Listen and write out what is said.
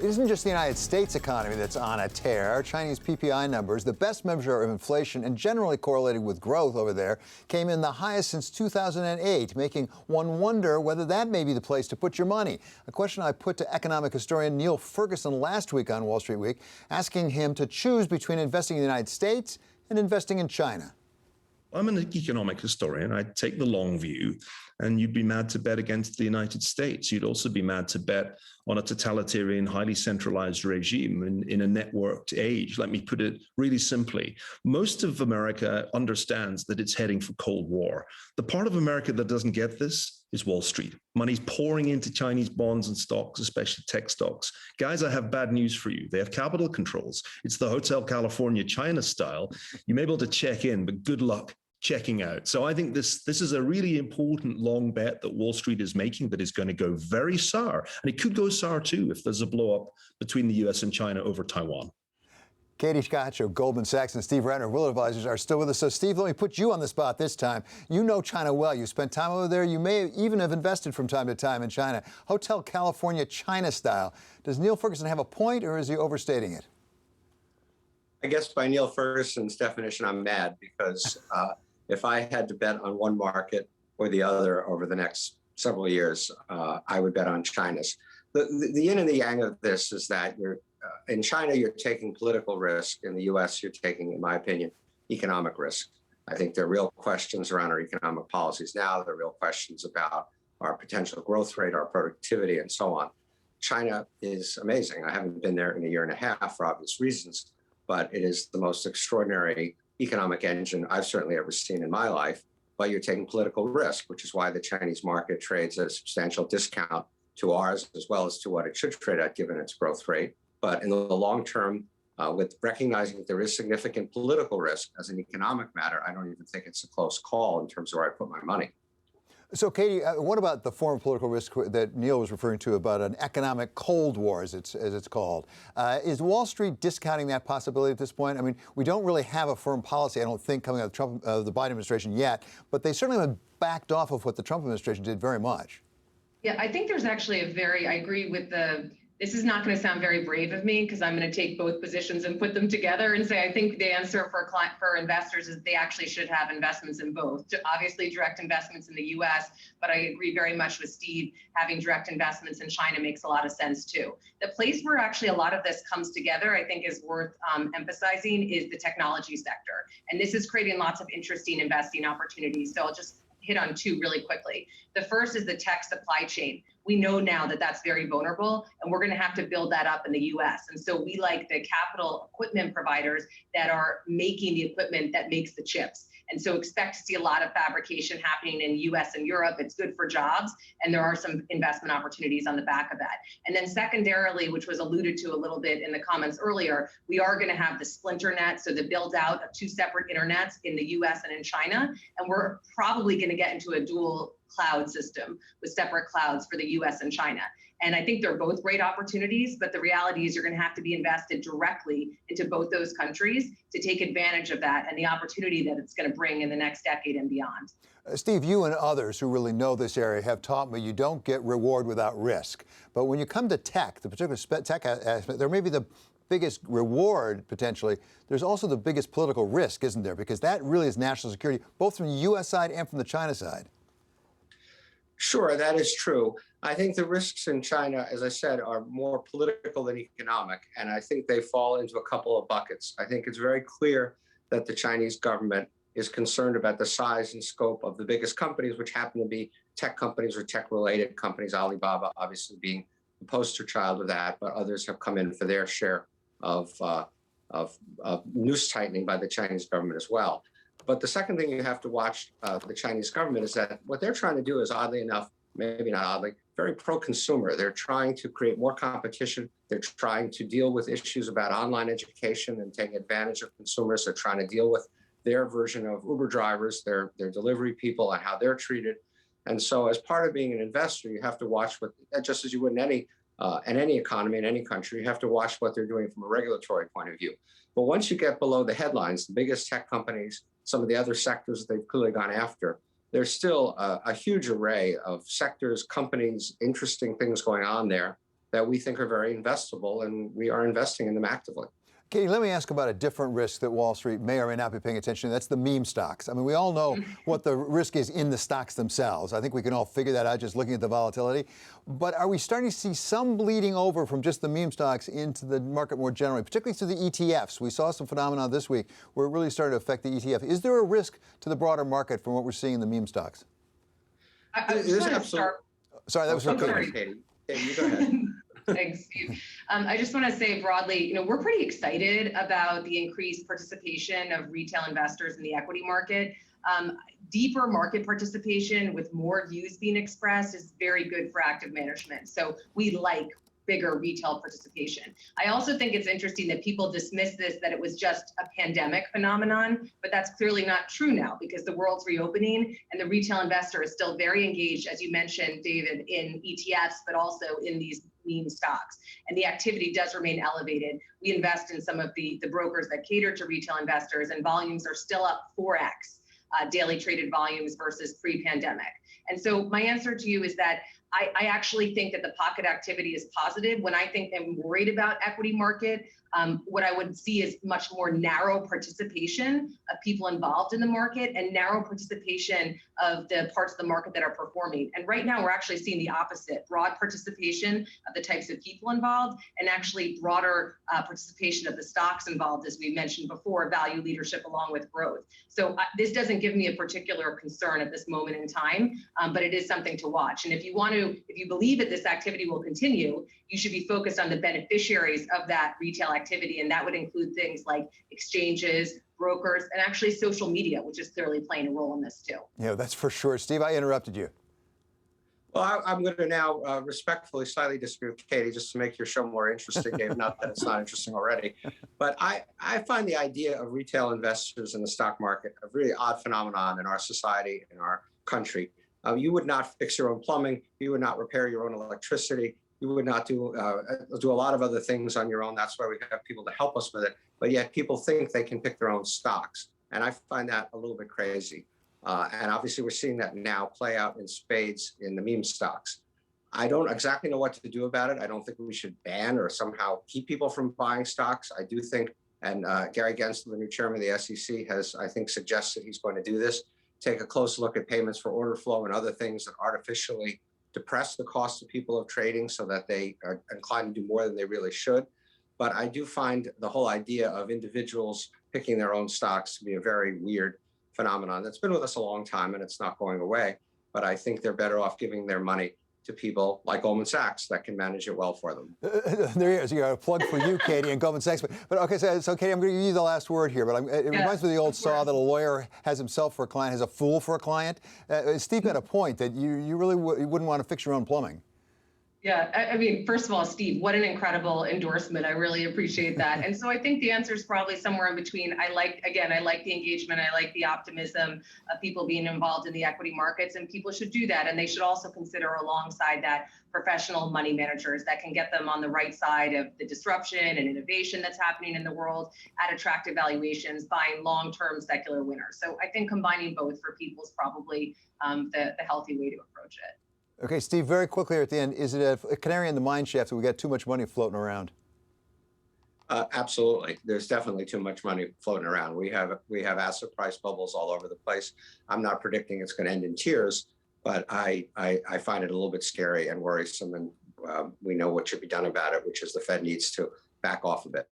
It isn't just the United States economy that's on a tear. Chinese PPI numbers, the best measure of inflation and generally correlated with growth over there, came in the highest since 2008, making one wonder whether that may be the place to put your money. A question I put to economic historian Neil Ferguson last week on Wall Street Week, asking him to choose between investing in the United States and investing in China. I'm an economic historian. I take the long view, and you'd be mad to bet against the United States. You'd also be mad to bet on a totalitarian, highly centralized regime in a networked age. Let me put it really simply. Most of America understands that it's heading for Cold War. The part of America that doesn't get this is Wall Street. Money's pouring into Chinese bonds and stocks, especially tech stocks. Guys, I have bad news for you. They have capital controls. It's the Hotel California China style. You may be able to check in, but good luck checking out. So I think this is a really important long bet that Wall Street is making that is going to go very sour. And it could go sour too if there's a blow up between the US and China over Taiwan. Katie Koch of Goldman Sachs and Steve Rattner of Willett Advisors are still with us. So, Steve, let me put you on the spot this time. You know China well. You spent time over there. You may even have invested from time to time in China. Hotel California China style. Does Neil Ferguson have a point, or is he overstating it? I guess by Neil Ferguson's definition, I'm mad because if I had to bet on one market or the other over the next several years, I would bet on China's. The yin and the yang of this is that in China, you're taking political risk. In the U.S., you're taking, in my opinion, economic risk. I think there are real questions around our economic policies now. There are real questions about our potential growth rate, our productivity, and so on. China is amazing. I haven't been there in a year and a half for obvious reasons, but it is the most extraordinary economic engine I've certainly ever seen in my life. But you're taking political risk, which is why the Chinese market trades at a substantial discount to ours, as well as to what it should trade at given its growth rate. But in the long term, with recognizing that there is significant political risk as an economic matter, I don't even think it's a close call in terms of where I put my money. So, Katie, what about the form of political risk that Neil was referring to about an economic Cold War, as it's called? Is Wall Street discounting that possibility at this point? I mean, we don't really have a firm policy, I don't think, coming out of the Biden administration yet, but they certainly have backed off of what the Trump administration did very much. Yeah, I think there's actually I agree with this is not going to sound very brave of me because I'm going to take both positions and put them together and say I think the answer for investors is they actually should have investments in both. Obviously, direct investments in the U.S., but I agree very much with Steve. Having direct investments in China makes a lot of sense too. The place where actually a lot of this comes together, I think, is worth emphasizing is the technology sector, and this is creating lots of interesting investing opportunities. So I'll just hit on two really quickly. The first is the tech supply chain. We know now that that's very vulnerable, and we're going to have to build that up in the U.S. And so we like the capital equipment providers that are making the equipment that makes the chips. And so expect to see a lot of fabrication happening in U.S. and Europe. It's good for jobs, and there are some investment opportunities on the back of that. And then secondarily, which was alluded to a little bit in the comments earlier, we are going to have the splinter net, so the build out of two separate internets in the U.S. and in China. And we're probably going to get into a dual cloud system with separate clouds for the U.S. and China. And I think they're both great opportunities, but the reality is you're going to have to be invested directly into both those countries to take advantage of that and the opportunity that it's going to bring in the next decade and beyond. Steve, you and others who really know this area have taught me you don't get reward without risk. But when you come to tech, the particular tech aspect, there may be the biggest reward potentially. There's also the biggest political risk, isn't there? Because that really is national security, both from the U.S. side and from the China side. Sure, that is true. I think the risks in China, as I said, are more political than economic, and I think they fall into a couple of buckets. I think it's very clear that the Chinese government is concerned about the size and scope of the biggest companies, which happen to be tech companies or tech-related companies, Alibaba obviously being the poster child of that, but others have come in for their share of noose tightening by the Chinese government as well. But the second thing you have to watch the Chinese government is that what they're trying to do is, oddly enough, maybe not oddly, very pro-consumer. They're trying to create more competition. They're trying to deal with issues about online education and taking advantage of consumers. They're trying to deal with their version of Uber drivers, their delivery people, and how they're treated. And so as part of being an investor, you have to watch what, just as you would in any economy, in any country, you have to watch what they're doing from a regulatory point of view. But once you get below the headlines, the biggest tech companies, some of the other sectors that they've clearly gone after, there's still a huge array of sectors, companies, interesting things going on there that we think are very investable, and we are investing in them actively. Katie, let me ask about a different risk that Wall Street may or may not be paying attention to. That's the meme stocks. I mean, we all know what the risk is in the stocks themselves. I think we can all figure that out just looking at the volatility. But are we starting to see some bleeding over from just the meme stocks into the market more generally, particularly through the ETFs? We saw some phenomena this week where it really started to affect the ETF. Is there a risk to the broader market from what we're seeing in the meme stocks? I just want to start. Sorry, that was from Katie. Katie, you go ahead. Thanks, Steve. I just want to say broadly, we're pretty excited about the increased participation of retail investors in the equity market. Deeper market participation with more views being expressed is very good for active management. So we like bigger retail participation. I also think it's interesting that people dismiss this, that it was just a pandemic phenomenon, but that's clearly not true now because the world's reopening and the retail investor is still very engaged, as you mentioned, David, in ETFs, but also in these meme stocks. And the activity does remain elevated. We invest in some of the brokers that cater to retail investors, and volumes are still up 4x daily traded volumes versus pre-pandemic. And so my answer to you is that I actually think that the pocket activity is positive. When I think I'm worried about equity market, what I would see is much more narrow participation of people involved in the market and narrow participation of the parts of the market that are performing. And right now we're actually seeing the opposite, broad participation of the types of people involved and actually broader participation of the stocks involved, as we mentioned before, value leadership along with growth. So this doesn't give me a particular concern at this moment in time, but it is something to watch. And if you believe that this activity will continue, you should be focused on the beneficiaries of that retail activity. And that would include things like exchanges, brokers, and actually social media, which is clearly playing a role in this too. Yeah, that's for sure. Steve, I interrupted you. Well, I'm going to now respectfully slightly disagree with Katie just to make your show more interesting, Dave. Not that it's not interesting already. But I find the idea of retail investors in the stock market a really odd phenomenon in our society, in our country. You would not fix your own plumbing. You would not repair your own electricity. You would not do a lot of other things on your own. That's why we have people to help us with it. But yet people think they can pick their own stocks. And I find that a little bit crazy. And obviously we're seeing that now play out in spades in the meme stocks. I don't exactly know what to do about it. I don't think we should ban or somehow keep people from buying stocks. I do think, and Gary Gensler, the new chairman of the SEC, has, I think, suggested he's going to do this. Take a close look at payments for order flow and other things that artificially depress the cost of people of trading so that they are inclined to do more than they really should. But I do find the whole idea of individuals picking their own stocks to be a very weird phenomenon that's been with us a long time and it's not going away. But I think they're better off giving their money to people like Goldman Sachs that can manage it well for them. There he is. You got a plug for you, Katie, and Goldman Sachs. But okay, so Katie, I'm going to give you the last word here. But it reminds me of the old saw that a lawyer has himself for a client, has a fool for a client. Steve had a point that you really wouldn't want to fix your own plumbing. Yeah, I mean, first of all, Steve, what an incredible endorsement. I really appreciate that. And so I think the answer is probably somewhere in between. I like the engagement. I like the optimism of people being involved in the equity markets, and people should do that. And they should also consider alongside that professional money managers that can get them on the right side of the disruption and innovation that's happening in the world at attractive valuations, buying long-term secular winners. So I think combining both for people is probably the healthy way to approach it. Okay, Steve, very quickly at the end, is it a canary in the mine shaft that we got too much money floating around? Absolutely. There's definitely too much money floating around. We have asset price bubbles all over the place. I'm not predicting it's going to end in tears, but I find it a little bit scary and worrisome. And we know what should be done about it, which is the Fed needs to back off a bit.